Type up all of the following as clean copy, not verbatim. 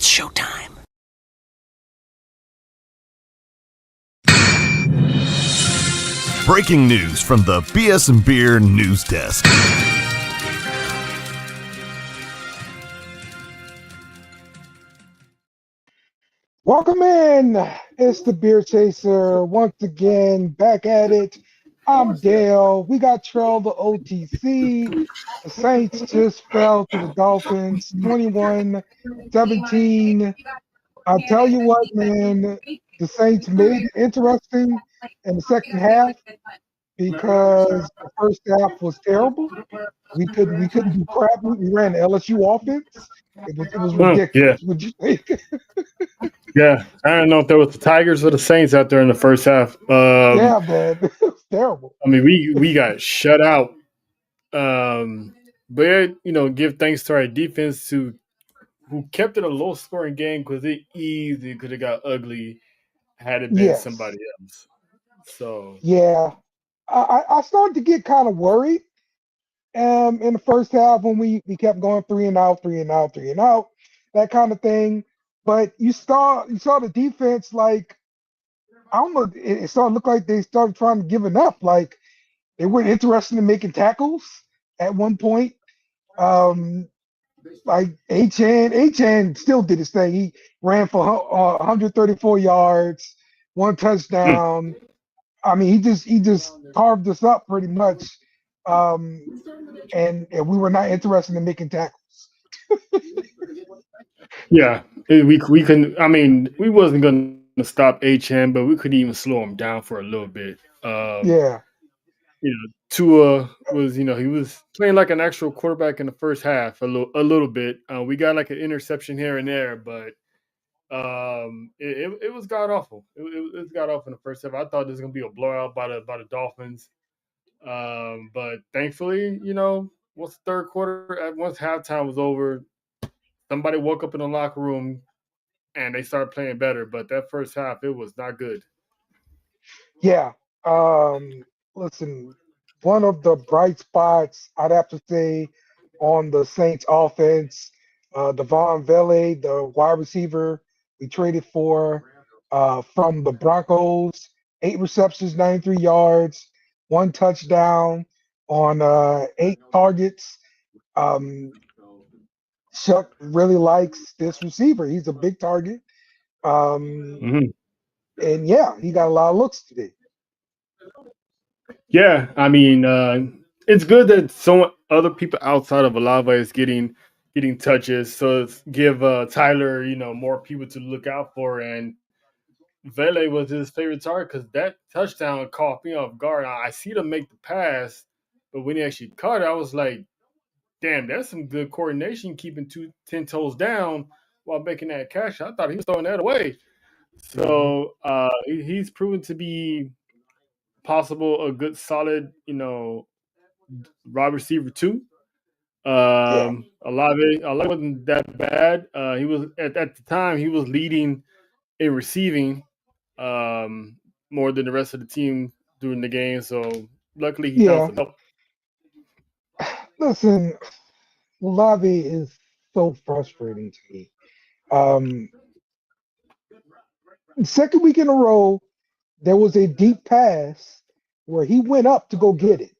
It's showtime. Breaking news from the BS and Beer News Desk. Welcome in. It's the Beer Chaser once again, back at it. I'm Dale. We got trailed to OTC. The Saints just fell to the Dolphins 21-17. I'll tell you what, man, the Saints made it interesting in the second half because the first half was terrible. We couldn't do crap. We ran the LSU offense. It was ridiculous. Yeah. Would you think? Yeah, I don't know if there was the Tigers or the Saints out there in the first half. Yeah, man, it was terrible. I mean, we got shut out. But give thanks to our defense who kept it a low scoring game because it easily could have got ugly had it been Yes. somebody else. So Yeah, I started to get kind of worried in the first half when we kept going 3-and-out, 3-and-out, 3-and-out, that kind of thing. But you saw the defense, like, I don't know, it started to look like they started trying to giving up. Like they weren't interested in making tackles at one point. Like Achan still did his thing. He ran for 134 yards, one touchdown. I mean, he just carved us up pretty much, and we were not interested in making tackles. yeah, we couldn't. I mean, we wasn't going to stop HM, but we couldn't even slow him down for a little bit. Yeah, Tua was, he was playing like an actual quarterback in the first half a little bit. We got like an interception here and there, but it was god awful. It was god awful in the first half. I thought this was gonna be a blowout by the Dolphins, but thankfully, once the third quarter, once halftime was over, somebody woke up in the locker room and they started playing better. But that first half, it was not good. yeah. Listen, one of the bright spots I'd have to say on the Saints offense, Devon Vele, the wide receiver we traded for from the Broncos, 8 receptions, 93 yards, one touchdown on 8 targets. Um, Chuck really likes this receiver. He's a big target. Mm-hmm. And yeah, he got a lot of looks today. Yeah, I mean, it's good that some other people outside of Alava is getting touches. So it's give Tyler, more people to look out for. And Vele was his favorite target because that touchdown caught me off guard. I see them make the pass, but when he actually caught it, I was like, "Damn, that's some good coordination, keeping 10 toes down while making that catch." I thought he was throwing that away. So he's proven to be possible a good solid wide receiver too. Yeah. Olave wasn't that bad. He was at the time he was leading in receiving more than the rest of the team during the game. So luckily he found Yeah. some help. Listen, Olave is so frustrating to me. Second week in a row, there was a deep pass where he went up to go get it.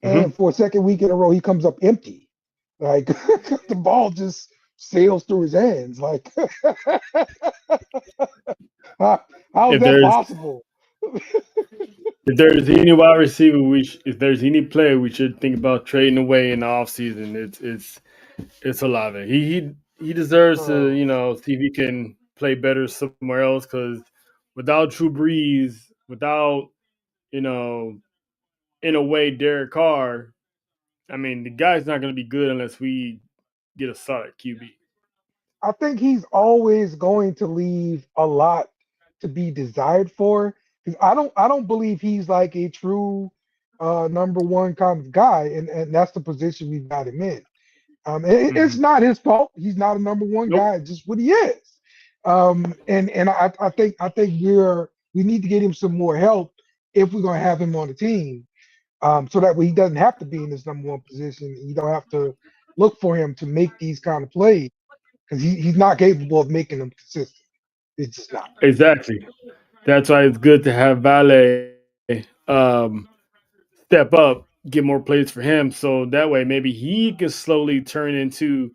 And for a second week in a row, he comes up empty. Like the ball just sails through his hands. Like, how is If that there's possible? if there's any wide receiver, if there's any player we should think about trading away in the offseason, it's Olave. He deserves to see if he can play better somewhere else because without Drew Brees, without in a way Derek Carr, I mean the guy's not going to be good unless we get a solid QB. I think he's always going to leave a lot to be desired for. Because I don't believe he's like a true number one kind of guy, and that's the position we've got him in. It's not his fault. He's not a number one Nope. guy. It's just what he is. And I think we need to get him some more help if we're going to have him on the team, so that way he doesn't have to be in this number one position. You don't have to look for him to make these kind of plays. because he's not capable of making them consistent. It's just not. Exactly. That's why it's good to have Vale step up, get more plays for him, so that way maybe he could slowly turn into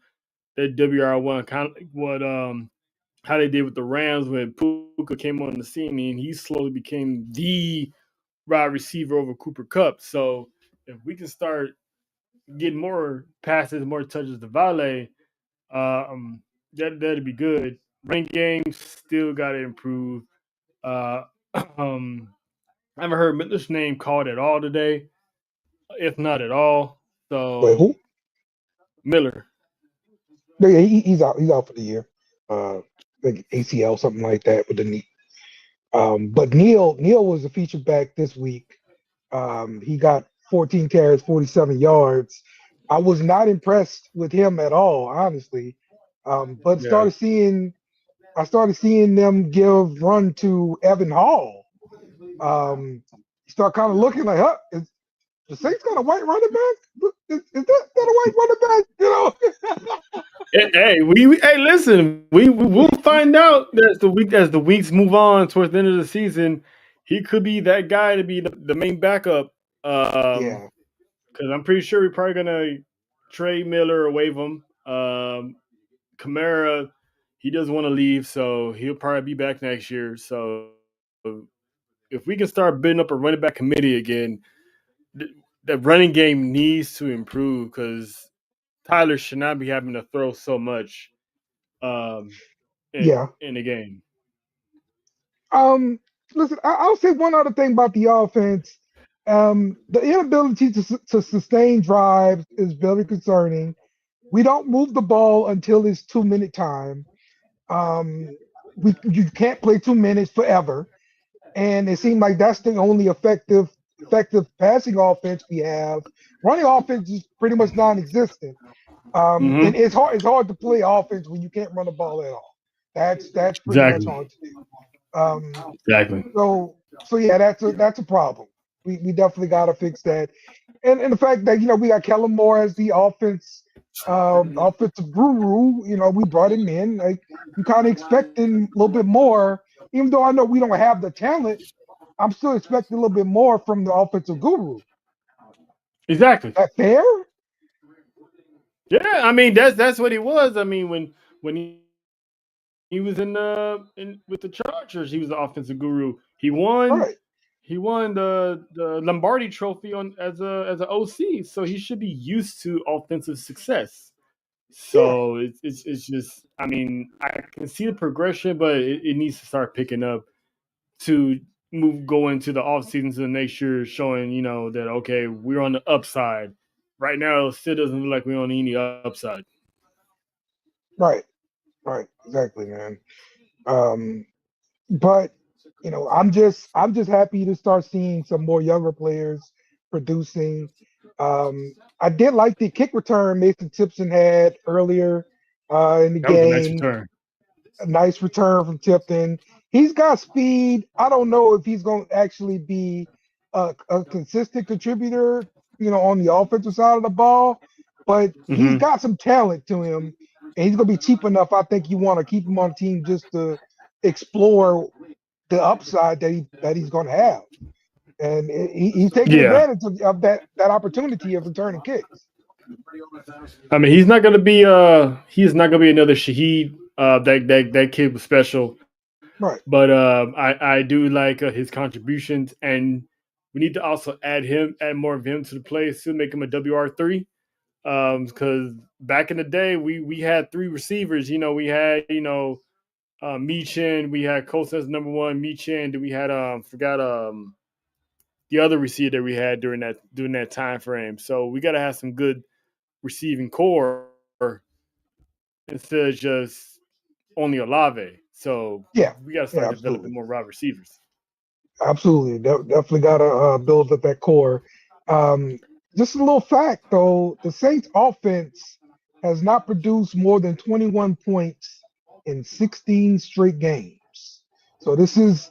the WR1, kind of like what how they did with the Rams when Puka came on the scene, and he slowly became the wide receiver over Cooper Cup. So if we can start getting more passes, more touches to Vale, that'd be good. Running game still got to improve. Uh, um, I haven't heard Miller's name called at all today, if not at all. Wait, So who? Miller, No, yeah, he's out. He's out for the year. Uh, like ACL, something like that with the knee. But Neal was a feature back this week. He got 14 carries, 47 yards. I was not impressed with him at all, honestly. But yeah, I started seeing them give run to Evan Hall. Start kind of looking like, huh, is the Saints got a white running back? Is that a white running back? hey, hey, listen, we will find out as the weeks move on towards the end of the season. He could be that guy to be the main backup. Yeah, Because I'm pretty sure we're probably gonna trade Miller or waive him. Kamara, he doesn't want to leave, so he'll probably be back next year. So if we can start building up a running back committee again, the running game needs to improve because Tyler should not be having to throw so much um, yeah. in the game. Um, Listen, I'll say one other thing about the offense. The inability to sustain drives is very concerning. We don't move the ball until it's 2 minute time. Um, you can't play 2 minutes forever, and it seemed like that's the only effective passing offense we have. Running offense is pretty much non-existent. And Mm-hmm. it's hard to play offense when you can't run the ball at all. That's pretty much Exactly. hard to do. Um, Exactly. so yeah, that's a problem. We definitely got to fix that. And the fact that we got Kellen Moore as the offensive guru. We brought him in. Like you kind of expecting a little bit more, even though I know we don't have the talent. I'm still expecting a little bit more from the offensive guru. Exactly. That fair? Yeah, I mean that's what he was. I mean when he was in with the Chargers, he was the offensive guru. Right, He won the Lombardi Trophy on as a OC, so he should be used to offensive success. yeah, So it's just I mean I can see the progression, but it needs to start picking up to move go into the off season to the next year, showing that okay we're on the upside. Right now, it still doesn't look like we're on any upside. right, right. Exactly, man. Um, but I'm just happy to start seeing some more younger players producing. I did like the kick return Mason Tipson had earlier in the That was a nice game. return. A nice return from Tipton. He's got speed. I don't know if he's going to actually be a consistent contributor, on the offensive side of the ball, but he's Hmm. got some talent to him, and he's going to be cheap enough. I think you want to keep him on the team just to explore the upside that he's going to have, and he's taking Yeah, advantage of that opportunity of returning kicks. I mean he is not gonna be another Shaheed. That kid was special, Right. but I do like his contributions, and we need to also add more of him to the play to make him a WR3. Because back in the day we had three receivers. We had Meechin, we had Costa as number one, Meechin, we had forgot the other receiver that we had during that time frame. So we got to have some good receiving core instead of just only Olave. So Yeah. we got to start Yeah. developing Absolutely. more wide receivers. Absolutely, definitely got to build up that core. Um, just a little fact, though: the Saints' offense has not produced more than 21 points in 16 straight games. So this is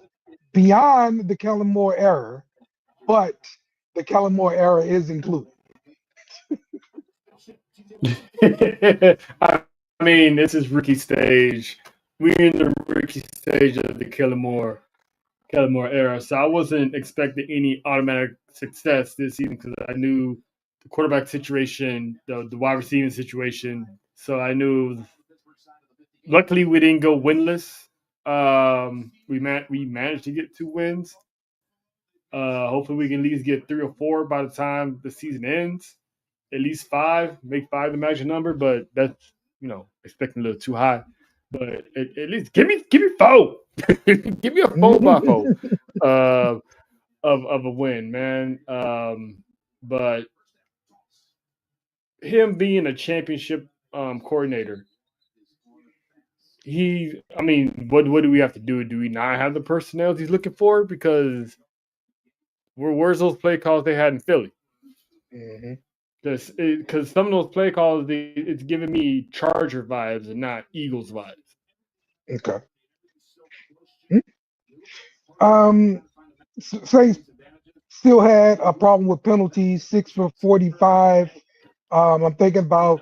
beyond the Kellen Moore era, but the Kellen Moore era is included. I mean, this is rookie stage. We're in the rookie stage of the Kellen Moore era. So I wasn't expecting any automatic success this season because I knew the quarterback situation, the wide receiving situation. So I knew. Luckily, we didn't go winless. We managed to get 2 wins. Hopefully, we can at least get 3 or 4 by the time the season ends. At least 5, make 5 the magic number. But that's expecting a little too high. But at least give me 4. Give me a 4x4 of a win, man. But him being a championship coordinator, I mean, what do we have to do? Do we not have the personnel he's looking for? Because where's those play calls they had in Philly? Mm-hmm. Because some of those play calls, it's giving me Charger vibes and not Eagles vibes. Okay. Saints still had a problem with penalties, 6 for 45. I'm thinking about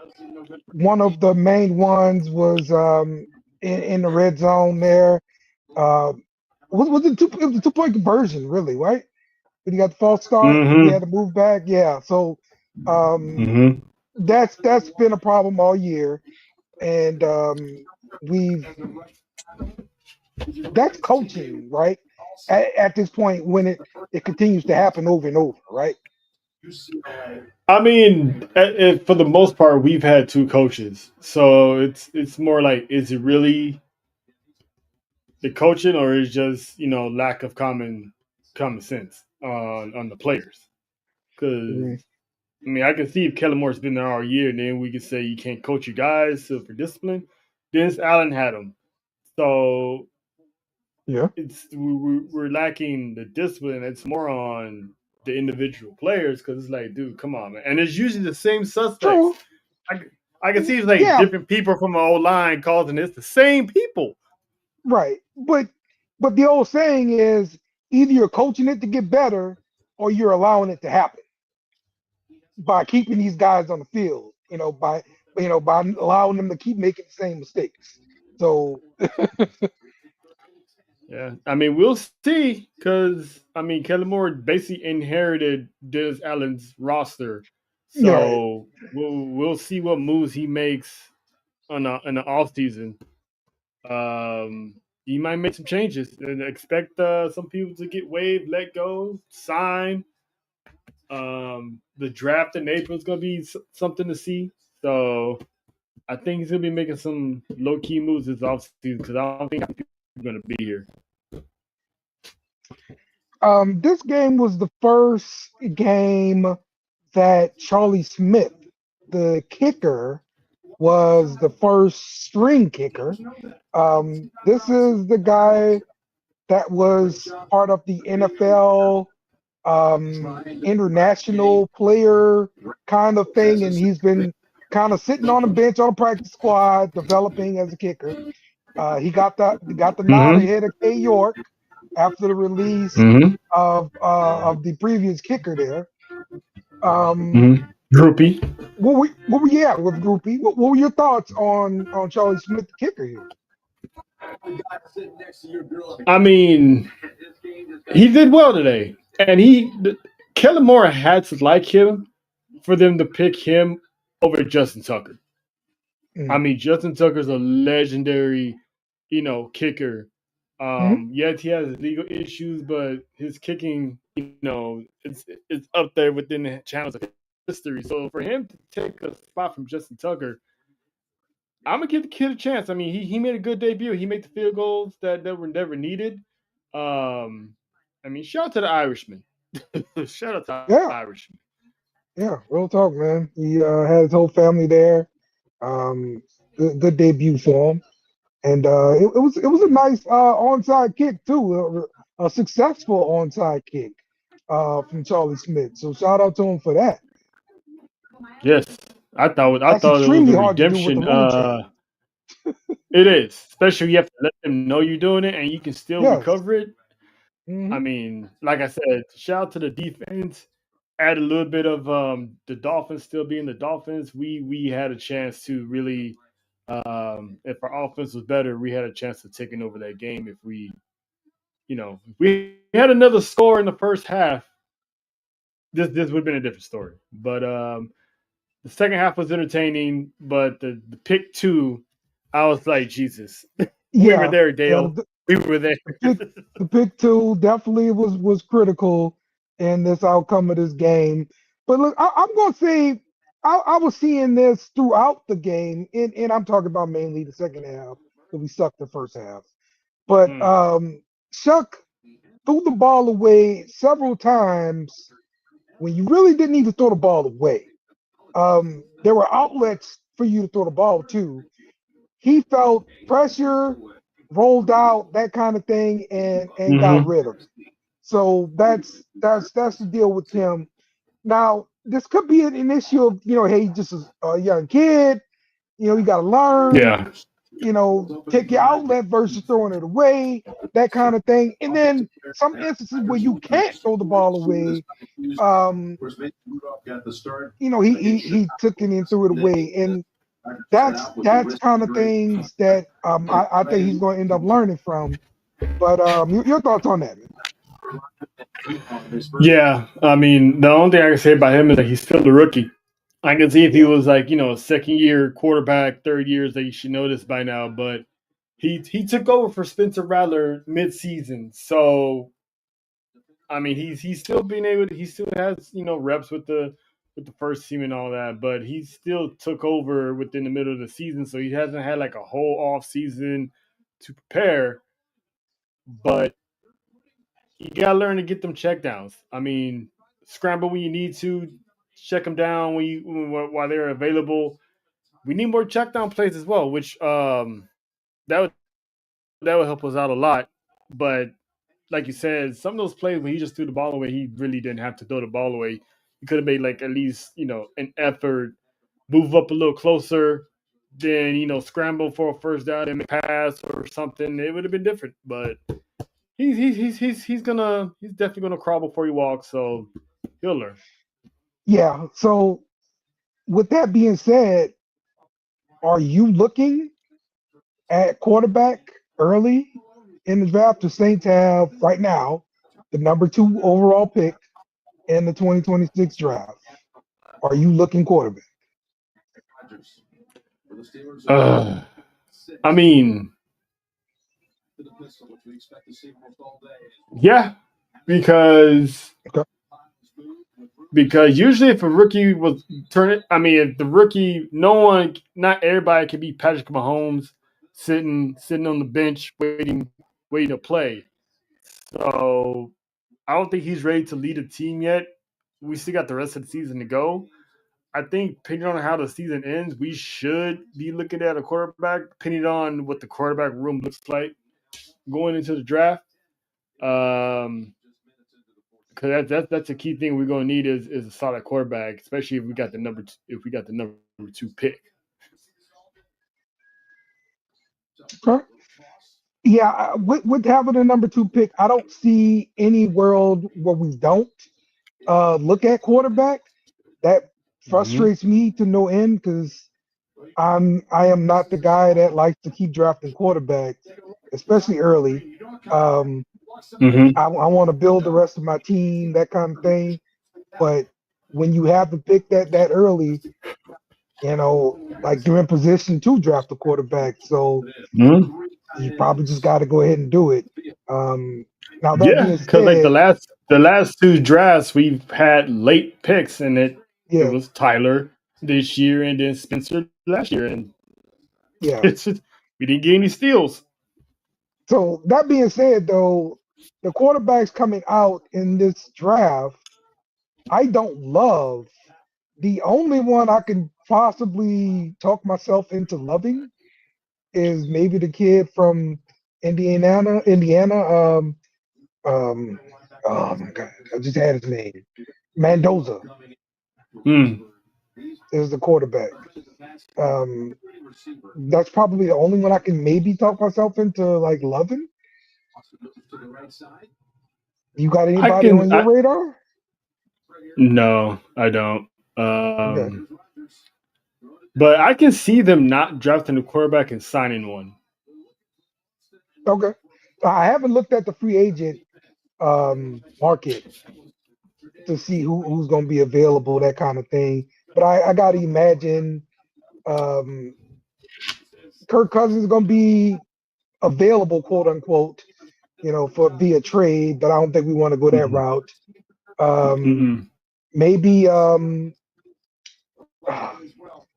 one of the main ones was in the red zone there. Uh, was it it was a 2 point conversion, really, right? When you got the false start, we had to Mm-hmm. move back. Yeah, so um, Mm-hmm. that's been a problem all year, and we've that's coaching, right? At this point, when it continues to happen over and over, right? I mean, for the most part, we've had 2 coaches, so it's more like, is it really the coaching or is just lack of common sense on the players? Because Mhm. I mean, I can see if Kellen Moore's been there all year, and then we can say you can't coach your guys for discipline. Dennis Allen had them, so Yeah, we're lacking the discipline. It's more on the individual players because it's like, dude, come on, man. And it's usually the same suspects. true. I, I can see it's like Yeah, different people from the old line causing it's the same people. right. But the old saying is either you're coaching it to get better or you're allowing it to happen by keeping these guys on the field, by allowing them to keep making the same mistakes. So Yeah, I mean, we'll see because I mean, Kellen Moore basically inherited Dennis Allen's roster, you're right. so we'll see what moves he makes in the off season. He might make some changes and expect some people to get waived, let go, sign. The draft in April is going to be something to see. So I think he's going to be making some low key moves this offseason because I don't think people are going to be here. This game was the first game that Charlie Smith, the kicker, was the first string kicker. This is the guy that was part of the NFL international player kind of thing, and he's been kind of sitting on the bench on a practice squad, developing as a kicker. He got the nod Mm-hmm. ahead of K York after the release Mm-hmm. of the previous kicker there. Um, Mm-hmm. Droopy. what were yeah with Groupie? What were your thoughts on Charlie Smith, the kicker here? I mean, he did well today, and Kellen Moore had to like him for them to pick him over Justin Tucker. I Mm-hmm. mean, Justin Tucker's a legendary, kicker. Yes, he has legal issues, but his kicking, it's up there within the channels of history. So for him to take a spot from Justin Tucker, I'm gonna give the kid a chance. I mean, he made a good debut. He made the field goals that were never needed. I mean, shout out to the Irishman. Shout out to the Yeah, Irishman. yeah, real talk, man. He had his whole family there. Um, good debut for him, and it was a nice onside kick too, a successful onside kick from Charlie Smith. So shout out to him for that. Yes, I That's thought it was a extremely hard to do with the redemption. rule change. It is, especially you have to let them know you're doing it, and you can still Yes. recover it. I Hmm. mean, like I said, shout out to the defense. Add a little bit of the Dolphins still being the Dolphins. We had a chance to really If our offense was better, we had a chance of taking over that game. If if we had another score in the first half, this would have been a different story. But the second half was entertaining, but the pick two, I was like, Jesus, we were Yeah, there, yeah. Dale. We were there. The pick, the pick two definitely was critical in this outcome of this game. But look, I'm going to say I was seeing this throughout the game, and I'm talking about mainly the second half because we sucked the first half. But Mm. Shuck threw the ball away several times when you really didn't need to throw the ball away. There were outlets for you to throw the ball to. He felt pressure, rolled out, that kind of thing, and got Mm-hmm. rid of it. So that's the deal with him. Now, this could be an issue of, hey, he's just a young kid. You got to learn, Yeah. take your outlet versus throwing it away, that kind of thing. And then some instances where you can't throw the ball away, um, he took it and threw it away. And that's kind of things that I think he's going to end up learning from. But your thoughts on that, man? Yeah. I mean, the only thing I can say about him is that he's still a rookie. I can see if he Yeah, was like, second year quarterback, third years that you should know this by now. But he took over for Spencer Rattler mid-season. So I mean, he's still being able to, he still has, reps with the first team and all that, but he still took over within the middle of the season, so he hasn't had like a whole off season to prepare. But you gotta learn to get them checkdowns. I mean, scramble when you need to, check them down while they're available. We need more checkdown plays as well, which that would that would help us out a lot. But like you said, some of those plays when he just threw the ball away, he really didn't have to throw the ball away. He could have made like at least an effort, move up a little closer, then scramble for a first down and make a pass or something. It would have been different. But he's definitely gonna crawl before he walks, so he'll learn. yeah. So with that being said, are you looking at quarterback early in the draft? The Saints have right now the number 2 overall pick in the 2026 draft. Are you looking quarterback? Uh, I mean, yeah, because Okay. usually if a rookie was turning, I mean, if the rookie, not everybody can be Patrick Mahomes sitting on the bench waiting to play. So I don't think he's ready to lead a team yet. We still got the rest of the season to go. I think depending on how the season ends, we should be looking at a quarterback, depending on what the quarterback room looks like going into the draft. Because that's a key thing we're going to need is a solid quarterback, especially if we got the number 2 pick. Okay. Yeah, with having a number 2 pick, I don't see any world where we don't look at quarterback. That Mm-hmm. frustrates me to no end because I am not the guy that likes to keep drafting quarterbacks, especially early. Um, Mm-hmm. I want to build the rest of my team, that kind of thing. But when you have to pick that early, like you're in position to draft a quarterback, so Mm-hmm. you probably just got to go ahead and do it. Now that Yeah, being because like said, the last 2 drafts we've had late picks, and it yeah, was Tyler this year and then Spencer last year, and yeah. it's just, we didn't get any steals. So that being said, though, the quarterbacks coming out in this draft, I don't love. The only one I can possibly talk myself into loving is maybe the kid from Indiana. Um, oh my God, I just had his name. Mendoza Mm. is the quarterback. Um, that's probably the only one I can maybe talk myself into like loving. You got I anybody can. on your radar? No, I don't. Okay. But I can see them not drafting a quarterback and signing one. Okay. I haven't looked at the free agent market to see who's going to be available, that kind of thing. But I got to imagine um, Kirk Cousins is going to be available, quote unquote, for via trade. But I don't think we want to go that Mm-mm. route. Um, Mm-mm. maybe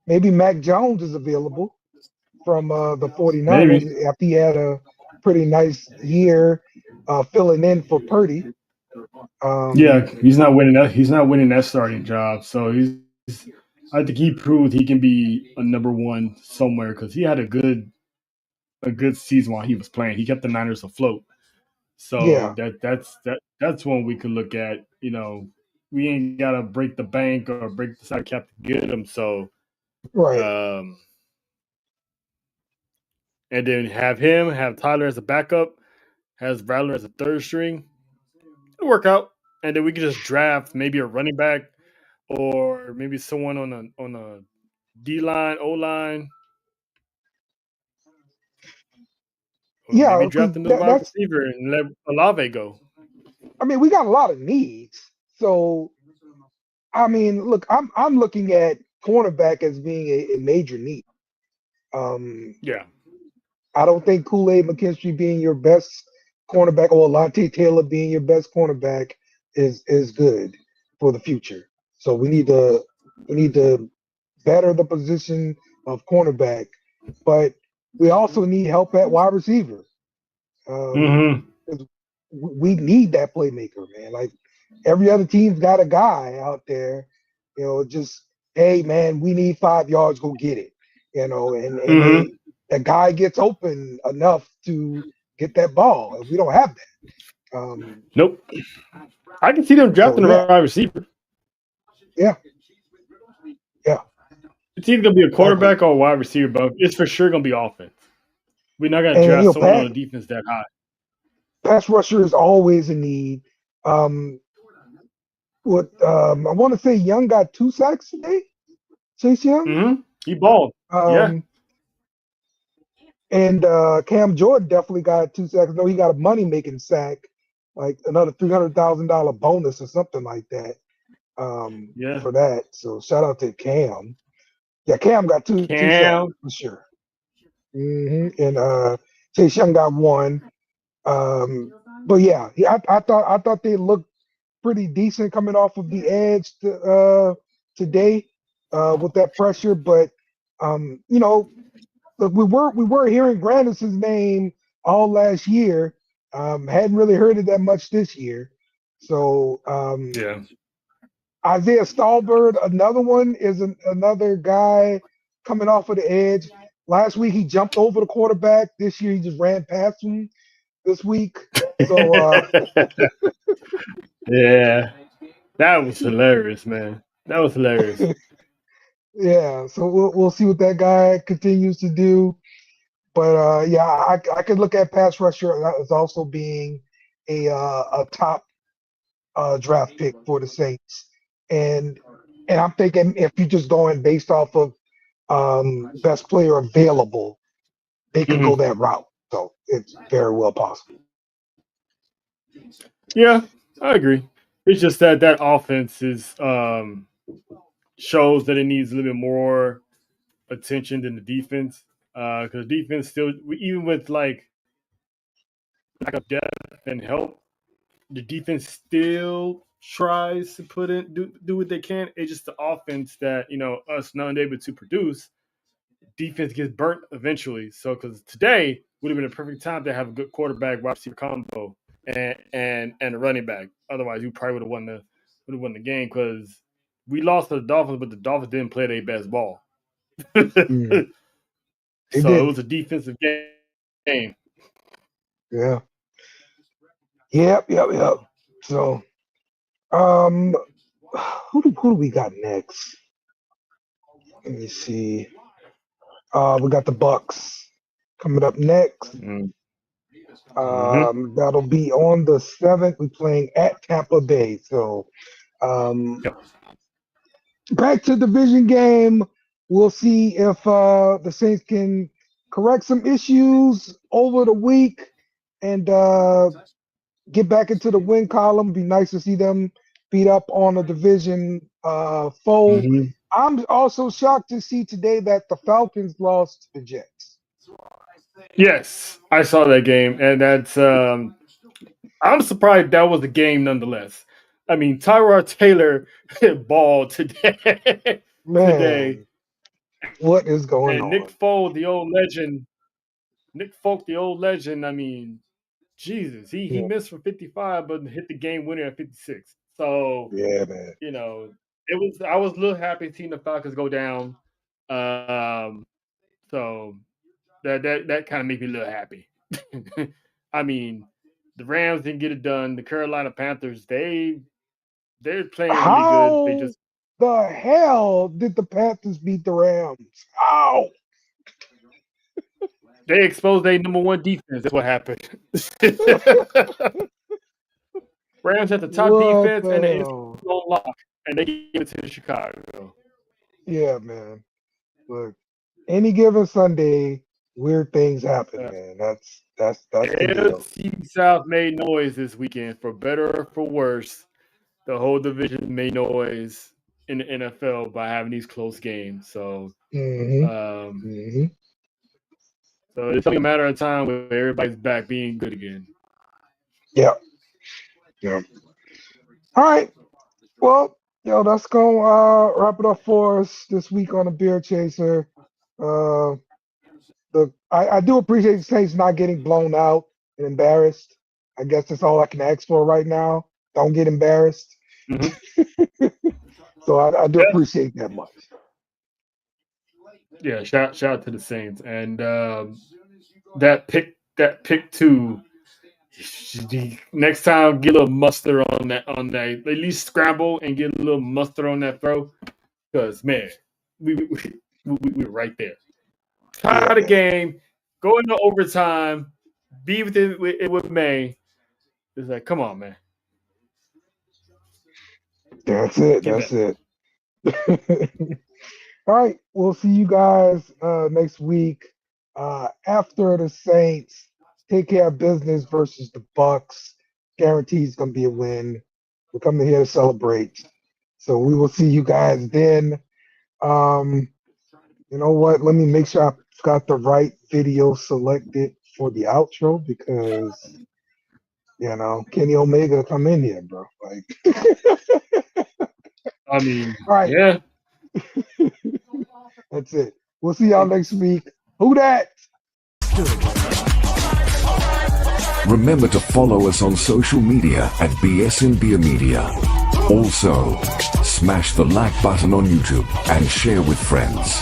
maybe Mac Jones is available from the 49ers Maybe. after he had a pretty nice year filling in for Purdy. Yeah, Um, he's not winning that. He's not winning that starting job. So he's. I think he proved he can be a number one somewhere because he had a good season while he was playing. He kept the Niners afloat. So yeah, that's one we could look at. We ain't gotta break the bank or break the side cap to get him. So right. um, and then have Tyler as a backup, has Rattler as a third string. It'll work out. And then we can just draft maybe a running back or maybe someone on a D line, O line, or Yeah, maybe because draft another wide that's. receiver and let Olave go. I mean, we got a lot of needs. So I mean, look, I'm looking at cornerback as being a major need. Um, Yeah. I don't think Kool-Aid McKinstry being your best cornerback or Lante Taylor being your best cornerback is good for the future. So we need to better the position of cornerback, but we also need help at wide receiver. Um, Mm-hmm. 'Cause we need that playmaker, man. Like every other team's got a guy out there, just hey man, we need 5 yards, go get it. And Mm-hmm. the guy gets open enough to get that ball, and we don't have that. Nope. I can see them So drafting a yeah, wide receiver. yeah, yeah, It's either gonna be a exactly. quarterback or a wide receiver, but it's for sure gonna be offense. We're not gonna And draft someone on pass the defense that high. pass rusher is always a need. Um, what I want to say, Young got 2 sacks today. Chase Young. Mm-hmm. He balled. Yeah. Um, And Cam Jordan definitely got 2 sacks. No, he got a money making sack, like another $300,000 bonus or something like that Yeah. for that. So shout out to Cam. Yeah, Cam got two sacks Cam. for sure. And Chase Young got one. But yeah, I thought they looked pretty decent coming off of the edge today with that pressure. But look, we were hearing Grandison's name all last year. Hadn't really heard it that much this year. So Yeah. Isaiah Stallbird, another one, is another guy coming off of the edge. Last week he jumped over the quarterback. This year he just ran past him. This week, so Yeah. That was hilarious, man. That was hilarious. yeah. So we'll see what that guy continues to do. But yeah, I could look at pass rusher as also being a top draft pick for the Saints, and I'm thinking if you're just going based off of best player available, they could go Mm-hmm. that route. So it's very well possible. Yeah, I agree. It's just that offense shows that it needs a little bit more attention than the defense. Because defense still, even with like lack of depth and help, the defense still tries to do what they can. It's just the offense that us not able to produce. Defense gets burnt eventually. So because today would have been a perfect time to have a good quarterback wide receiver combo and a running back. Otherwise, you probably would have won the game because we lost to the Dolphins, but the Dolphins didn't play their best ball. Mm, they So it didn't. was a defensive game. Yeah. Yep. So um, who do we got next? Let me see. We got the Bucks coming up next. Mm-hmm. That'll be on the 7th. We're playing at Tampa Bay. So, Yep. back to division game. we'll see if the Saints can correct some issues over the week and get back into the win column. Be nice to see them beat up on a division foe. Mm-hmm. I'm also shocked to see today that the Falcons lost to the Jets. Yes, I saw that game, and that's I'm surprised that was a game nonetheless. I mean, Tyrod Taylor balled today. Man, what is going And on? Nick Folk, the old legend. I mean, Jesus, he missed from 55, but hit the game winner at 56. So Yeah, man. I was a little happy seeing the Falcons go down. So that kind of made me a little happy. I mean, the Rams didn't get it done. The Carolina Panthers, they're playing really good. They just the hell did the Panthers beat the Rams? How? they exposed their number one defense. That's what happened. Rams had the top defense and the NFC on lock, and they gave it to Chicago. Yeah, man. Look, any given Sunday, weird things happen, man. That's the deal. NFC South made noise this weekend, for better or for worse. The whole division made noise in the NFL by having these close games. So, so it's only a matter of time where everybody's back being good again. Yeah. All right. Well, that's gonna wrap it up for us this week on the Beer Chaser. I do appreciate the Saints not getting blown out and embarrassed. I guess that's all I can ask for right now. Don't get embarrassed. Mm-hmm. So I do appreciate that much. Yeah, shout out to the Saints, and that pick 2. Next time, get a little mustard on that. At least scramble and get a little mustard on that throw, because man, we were right there. Tie the game, go into overtime, be with it with May. It's like, come on, man. That's it. All right, we'll see you guys next week after the Saints take care of business versus the Bucks. Guaranteed it's gonna be a win. We're coming here to celebrate, so we will see you guys then. You know what? Let me make sure I've got the right video selected for the outro, because Kenny Omega come in here, bro. Like, I mean, all right, yeah. That's it. We'll see y'all next week. Who dat? Remember to follow us on social media at BS and Beer Media. Also, smash the like button on YouTube and share with friends.